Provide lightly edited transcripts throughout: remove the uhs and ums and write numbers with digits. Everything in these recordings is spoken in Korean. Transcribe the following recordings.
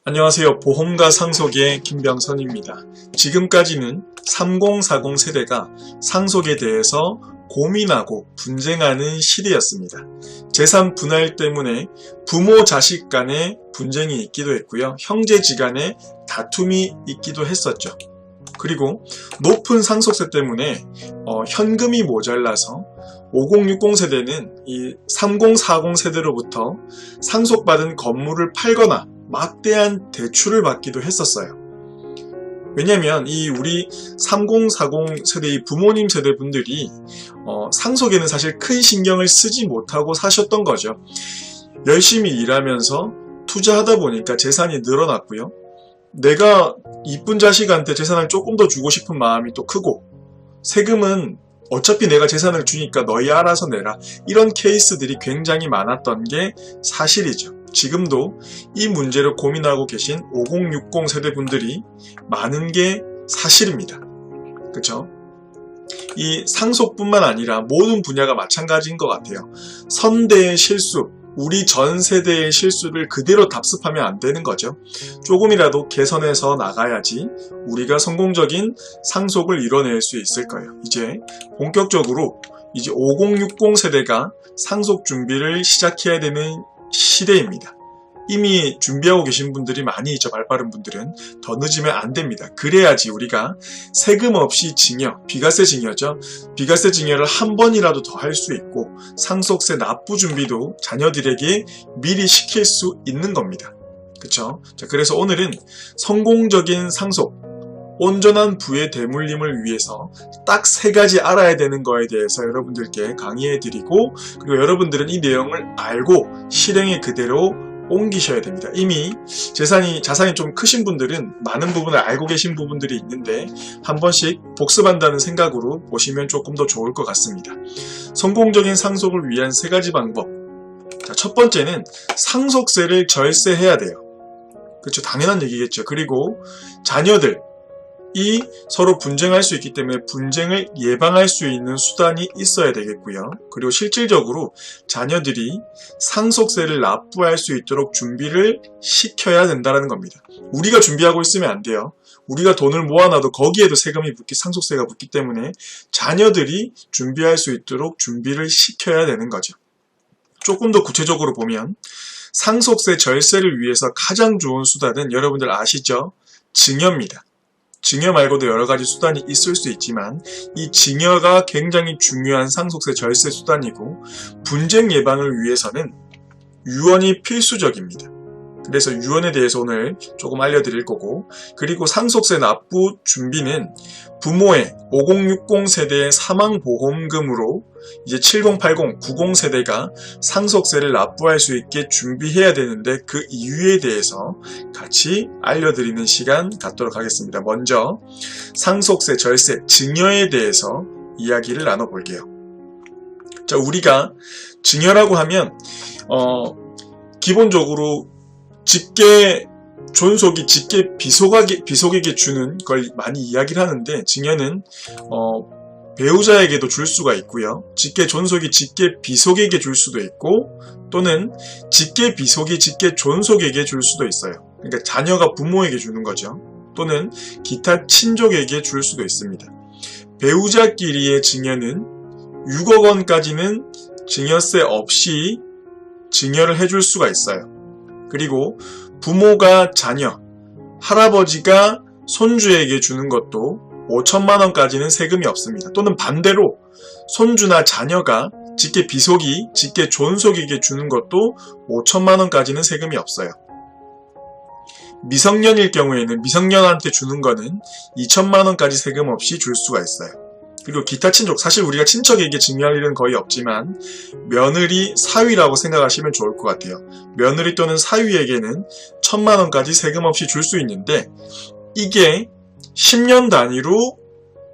안녕하세요. 보험가 상속의 김병선입니다. 지금까지는 3040 세대가 상속에 대해서 고민하고 분쟁하는 시대였습니다. 재산 분할 때문에 부모 자식 간의 분쟁이 있기도 했고요. 형제지간의 다툼이 있기도 했었죠. 그리고 높은 상속세 때문에 현금이 모자라서 5060 세대는 이 3040 세대로부터 상속받은 건물을 팔거나 막대한 대출을 받기도 했었어요. 왜냐하면 이 우리 3040 세대의 부모님 세대 분들이 상속에는 사실 큰 신경을 쓰지 못하고 사셨던 거죠. 열심히 일하면서 투자하다 보니까 재산이 늘어났고요. 내가 이쁜 자식한테 재산을 조금 더 주고 싶은 마음이 또 크고, 세금은 어차피 내가 재산을 주니까 너희 알아서 내라, 이런 케이스들이 굉장히 많았던 게 사실이죠. 지금도 이 문제를 고민하고 계신 5060 세대분들이 많은 게 사실입니다. 그쵸? 이 상속뿐만 아니라 모든 분야가 마찬가지인 것 같아요. 선대의 실수, 우리 전 세대의 실수를 그대로 답습하면 안 되는 거죠. 조금이라도 개선해서 나가야지 우리가 성공적인 상속을 이뤄낼 수 있을 거예요. 이제 본격적으로 5060 세대가 상속 준비를 시작해야 되는 시대입니다. 이미 준비하고 계신 분들이 많이 있죠. 발빠른 분들은. 더 늦으면 안 됩니다. 그래야지 우리가 세금 없이 증여, 비과세 증여죠. 비과세 증여를 한 번이라도 더 할 수 있고, 상속세 납부 준비도 자녀들에게 미리 시킬 수 있는 겁니다. 그쵸? 자, 그래서 오늘은 성공적인 상속, 온전한 부의 대물림을 위해서 딱 3가지 알아야 되는 거에 대해서 여러분들께 강의해드리고, 그리고 여러분들은 이 내용을 알고 실행에 그대로 옮기셔야 됩니다. 이미 자산이 좀 크신 분들은 많은 부분을 알고 계신 부분들이 있는데 한 번씩 복습한다는 생각으로 보시면 조금 더 좋을 것 같습니다. 성공적인 상속을 위한 3가지 방법. 자, 첫 번째는 상속세를 절세해야 돼요. 그렇죠? 당연한 얘기겠죠. 그리고 자녀들이 서로 분쟁할 수 있기 때문에 분쟁을 예방할 수 있는 수단이 있어야 되겠고요. 그리고 실질적으로 자녀들이 상속세를 납부할 수 있도록 준비를 시켜야 된다는 겁니다. 우리가 준비하고 있으면 안 돼요. 우리가 돈을 모아놔도 거기에도 상속세가 붙기 때문에 자녀들이 준비할 수 있도록 준비를 시켜야 되는 거죠. 조금 더 구체적으로 보면 상속세 절세를 위해서 가장 좋은 수단은 여러분들 아시죠? 증여입니다. 증여 말고도 여러가지 수단이 있을 수 있지만 이 증여가 굉장히 중요한 상속세 절세 수단이고, 분쟁 예방을 위해서는 유언이 필수적입니다. 그래서 유언에 대해서 오늘 조금 알려드릴 거고, 그리고 상속세 납부 준비는 부모의 5060 세대의 사망보험금으로 이제 7080, 90 세대가 상속세를 납부할 수 있게 준비해야 되는데, 그 이유에 대해서 같이 알려드리는 시간 갖도록 하겠습니다. 먼저 상속세 절세 증여에 대해서 이야기를 나눠볼게요. 자, 우리가 증여라고 하면 기본적으로 직계 존속이 직계 비속에게 주는 걸 많이 이야기를 하는데, 증여는 배우자에게도 줄 수가 있고요. 직계 존속이 직계 비속에게 줄 수도 있고, 또는 직계 비속이 직계 존속에게 줄 수도 있어요. 그러니까 자녀가 부모에게 주는 거죠. 또는 기타 친족에게 줄 수도 있습니다. 배우자끼리의 증여는 6억 원까지는 증여세 없이 증여를 해줄 수가 있어요. 그리고 부모가 자녀, 할아버지가 손주에게 주는 것도 5천만 원까지는 세금이 없습니다. 또는 반대로 손주나 자녀가 직계 비속이 직계 존속에게 주는 것도 5천만 원까지는 세금이 없어요. 미성년일 경우에는 미성년한테 주는 거는 2천만 원까지 세금 없이 줄 수가 있어요. 그리고 기타 친족, 사실 우리가 친척에게 증여할 일은 거의 없지만 며느리, 사위라고 생각하시면 좋을 것 같아요. 며느리 또는 사위에게는 1,000만 원까지 세금 없이 줄 수 있는데, 이게 10년 단위로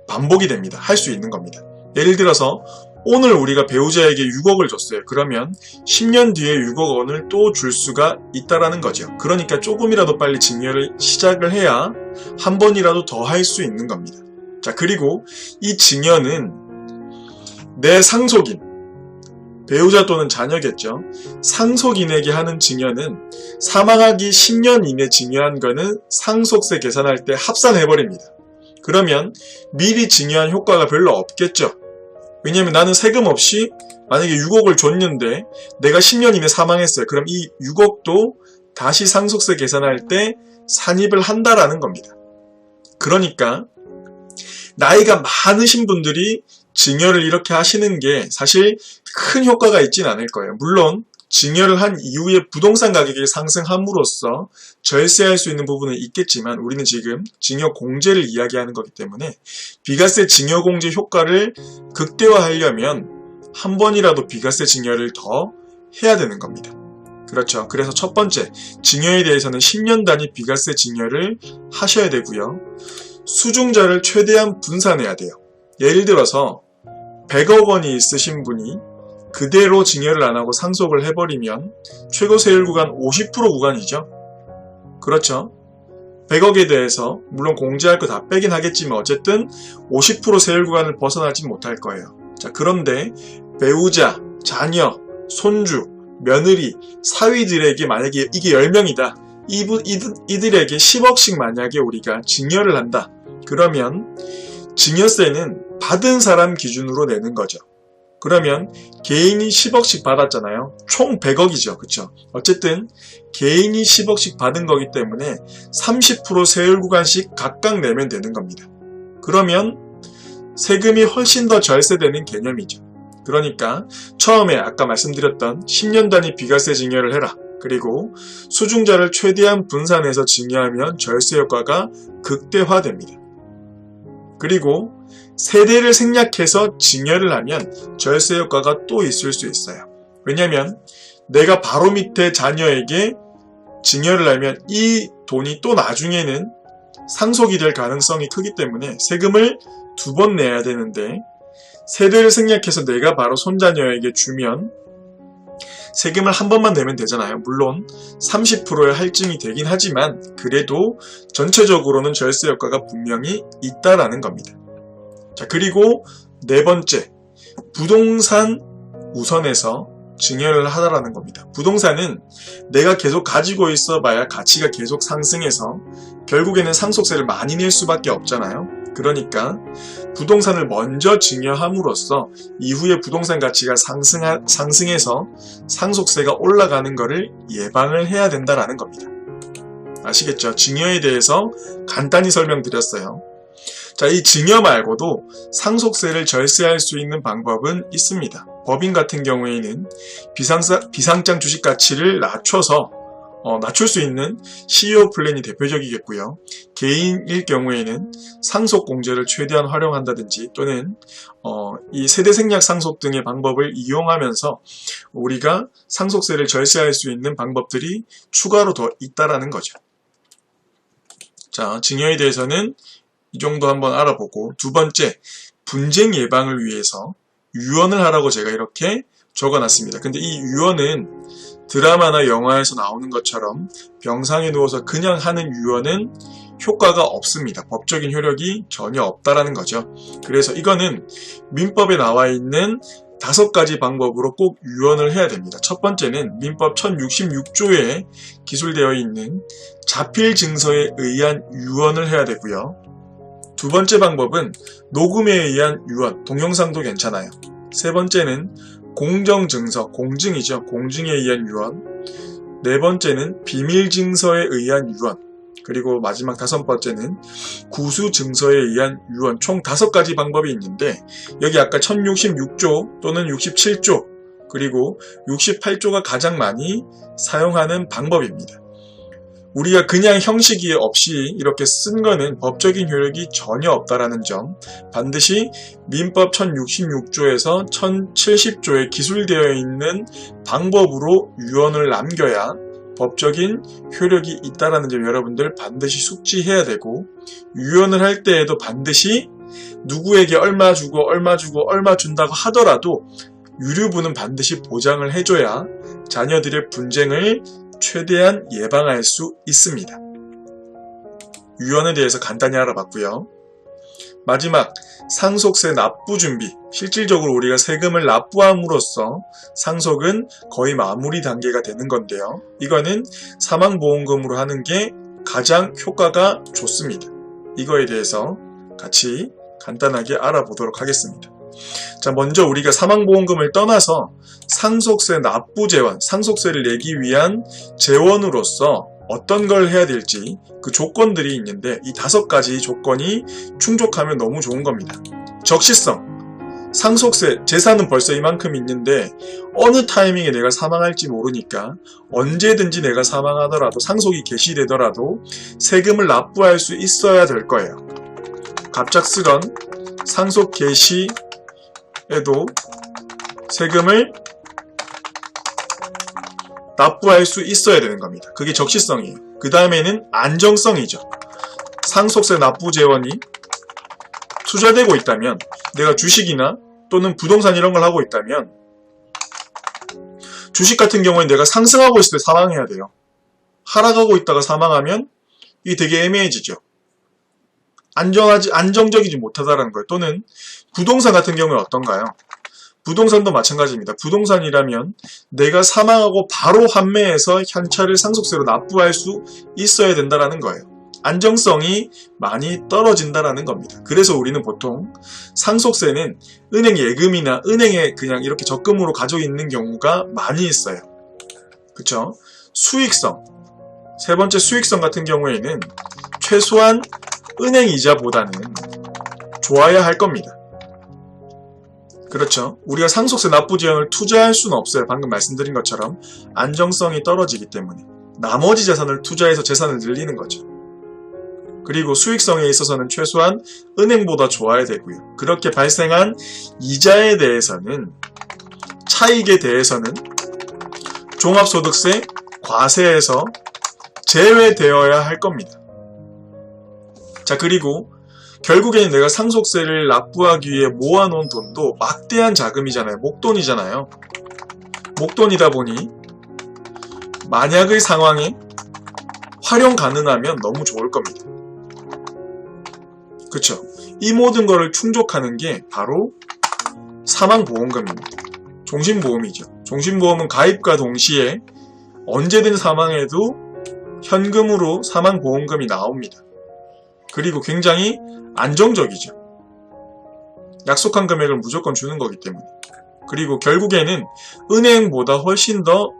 반복이 됩니다. 할 수 있는 겁니다. 예를 들어서 오늘 우리가 배우자에게 6억을 줬어요. 그러면 10년 뒤에 6억 원을 또 줄 수가 있다라는 거죠. 그러니까 조금이라도 빨리 증여를 시작을 해야 한 번이라도 더 할 수 있는 겁니다. 자, 그리고 이 증여는 내 상속인, 배우자 또는 자녀겠죠. 상속인에게 하는 증여는 사망하기 10년 이내 증여한 거는 상속세 계산할 때 합산해버립니다. 그러면 미리 증여한 효과가 별로 없겠죠. 왜냐하면 나는 세금 없이 만약에 6억을 줬는데 내가 10년 이내 사망했어요. 그럼 이 6억도 다시 상속세 계산할 때 산입을 한다라는 겁니다. 그러니까 나이가 많으신 분들이 증여를 이렇게 하시는 게 사실 큰 효과가 있진 않을 거예요. 물론 증여를 한 이후에 부동산 가격이 상승함으로써 절세할 수 있는 부분은 있겠지만 우리는 지금 증여 공제를 이야기하는 거기 때문에 비과세 증여 공제 효과를 극대화하려면 한 번이라도 비과세 증여를 더 해야 되는 겁니다. 그렇죠. 그래서 첫 번째, 증여에 대해서는 10년 단위 비과세 증여를 하셔야 되고요. 수중자를 최대한 분산해야 돼요. 예를 들어서 100억 원이 있으신 분이 그대로 증여를 안 하고 상속을 해버리면 최고 세율 구간 50% 구간이죠. 그렇죠. 100억에 대해서 물론 공제할 거 다 빼긴 하겠지만 어쨌든 50% 세율 구간을 벗어나지 못할 거예요. 자, 그런데 배우자, 자녀, 손주, 며느리, 사위들에게 만약에 이게 10명이다. 이들에게 10억씩 만약에 우리가 증여를 한다. 그러면 증여세는 받은 사람 기준으로 내는 거죠. 그러면 개인이 10억씩 받았잖아요. 총 100억이죠. 그쵸? 어쨌든 개인이 10억씩 받은 거기 때문에 30% 세율 구간씩 각각 내면 되는 겁니다. 그러면 세금이 훨씬 더 절세되는 개념이죠. 그러니까 처음에 아까 말씀드렸던 10년 단위 비과세 증여를 해라. 그리고 수중자를 최대한 분산해서 증여하면 절세 효과가 극대화됩니다. 그리고 세대를 생략해서 증여를 하면 절세 효과가 또 있을 수 있어요. 왜냐하면 내가 바로 밑에 자녀에게 증여를 하면 이 돈이 또 나중에는 상속이 될 가능성이 크기 때문에 세금을 2번 내야 되는데 세대를 생략해서 내가 바로 손자녀에게 주면 세금을 한 번만 내면 되잖아요. 물론 30%의 할증이 되긴 하지만 그래도 전체적으로는 절세 효과가 분명히 있다라는 겁니다. 자, 그리고 네 번째, 부동산 우선해서 증여를 하라라는 겁니다. 부동산은 내가 계속 가지고 있어 봐야 가치가 계속 상승해서 결국에는 상속세를 많이 낼 수밖에 없잖아요. 그러니까 부동산을 먼저 증여함으로써 이후에 부동산 가치가 상승해서 상속세가 올라가는 것을 예방을 해야 된다라는 겁니다. 아시겠죠? 증여에 대해서 간단히 설명드렸어요. 자, 이 증여 말고도 상속세를 절세할 수 있는 방법은 있습니다. 법인 같은 경우에는 비상장 주식 가치를 낮출 수 있는 CEO 플랜이 대표적이겠고요. 개인일 경우에는 상속 공제를 최대한 활용한다든지 또는 이 세대 생략 상속 등의 방법을 이용하면서 우리가 상속세를 절세할 수 있는 방법들이 추가로 더 있다라는 거죠. 자, 증여에 대해서는 이 정도 한번 알아보고 두 번째, 분쟁 예방을 위해서 유언을 하라고 제가 이렇게 적어놨습니다. 근데 이 유언은 드라마나 영화에서 나오는 것처럼 병상에 누워서 그냥 하는 유언은 효과가 없습니다. 법적인 효력이 전혀 없다라는 거죠. 그래서 이거는 민법에 나와 있는 5가지 방법으로 꼭 유언을 해야 됩니다. 첫 번째는 민법 1066조에 기술되어 있는 자필 증서에 의한 유언을 해야 되고요. 두 번째 방법은 녹음에 의한 유언, 동영상도 괜찮아요. 세 번째는 공정증서, 공증이죠. 공증에 의한 유언. 네 번째는 비밀증서에 의한 유언. 그리고 마지막 5번째는 구수증서에 의한 유언. 총 5가지 방법이 있는데 여기 아까 1066조 또는 67조 그리고 68조가 가장 많이 사용하는 방법입니다. 우리가 그냥 형식이 없이 이렇게 쓴 거는 법적인 효력이 전혀 없다라는 점, 반드시 민법 1066조에서 1070조에 기술되어 있는 방법으로 유언을 남겨야 법적인 효력이 있다라는 점 여러분들 반드시 숙지해야 되고, 유언을 할 때에도 반드시 누구에게 얼마 주고 얼마 준다고 하더라도 유류분은 반드시 보장을 해줘야 자녀들의 분쟁을 최대한 예방할 수 있습니다. 유언에 대해서 간단히 알아봤고요. 마지막 상속세 납부 준비. 실질적으로 우리가 세금을 납부함으로써 상속은 거의 마무리 단계가 되는 건데요. 이거는 사망보험금으로 하는 게 가장 효과가 좋습니다. 이거에 대해서 같이 간단하게 알아보도록 하겠습니다. 자, 먼저 우리가 사망보험금을 떠나서 상속세 납부 재원, 상속세를 내기 위한 재원으로서 어떤 걸 해야 될지 그 조건들이 있는데, 이 5가지 조건이 충족하면 너무 좋은 겁니다. 적시성, 상속세, 재산은 벌써 이만큼 있는데 어느 타이밍에 내가 사망할지 모르니까 언제든지 내가 사망하더라도, 상속이 개시되더라도 세금을 납부할 수 있어야 될 거예요. 갑작스런 상속 개시에도 세금을 납부할 수 있어야 되는 겁니다. 그게 적시성이에요. 그 다음에는 안정성이죠. 상속세 납부 재원이 투자되고 있다면, 내가 주식이나 또는 부동산 이런 걸 하고 있다면, 주식 같은 경우에 내가 상승하고 있을 때 사망해야 돼요. 하락하고 있다가 사망하면 이게 되게 애매해지죠. 안정적이지 못하다라는 거예요. 또는 부동산 같은 경우는 어떤가요? 부동산도 마찬가지입니다. 부동산이라면 내가 사망하고 바로 환매해서 현찰을 상속세로 납부할 수 있어야 된다는 거예요. 안정성이 많이 떨어진다는 겁니다. 그래서 우리는 보통 상속세는 은행 예금이나 은행에 그냥 이렇게 적금으로 가지고 있는 경우가 많이 있어요. 그쵸? 수익성, 세 번째 수익성 같은 경우에는 최소한 은행 이자보다는 좋아야 할 겁니다. 그렇죠. 우리가 상속세 납부 재원을 투자할 수는 없어요. 방금 말씀드린 것처럼 안정성이 떨어지기 때문에 나머지 재산을 투자해서 재산을 늘리는 거죠. 그리고 수익성에 있어서는 최소한 은행보다 좋아야 되고요. 그렇게 발생한 이자에 대해서는, 차익에 대해서는 종합소득세 과세에서 제외되어야 할 겁니다. 자, 그리고 결국에는 내가 상속세를 납부하기 위해 모아놓은 돈도 막대한 자금이잖아요. 목돈이잖아요. 목돈이다 보니 만약의 상황에 활용 가능하면 너무 좋을 겁니다. 그쵸? 이 모든 거를 충족하는 게 바로 사망보험금입니다. 종신보험이죠. 종신보험은 가입과 동시에 언제든 사망해도 현금으로 사망보험금이 나옵니다. 그리고 굉장히 안정적이죠. 약속한 금액을 무조건 주는 거기 때문에. 그리고 결국에는 은행보다 훨씬 더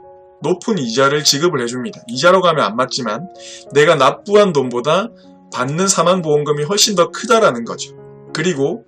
높은 이자를 지급을 해줍니다. 이자라고 하면 안 맞지만 내가 납부한 돈보다 받는 사망보험금이 훨씬 더 크다라는 거죠. 그리고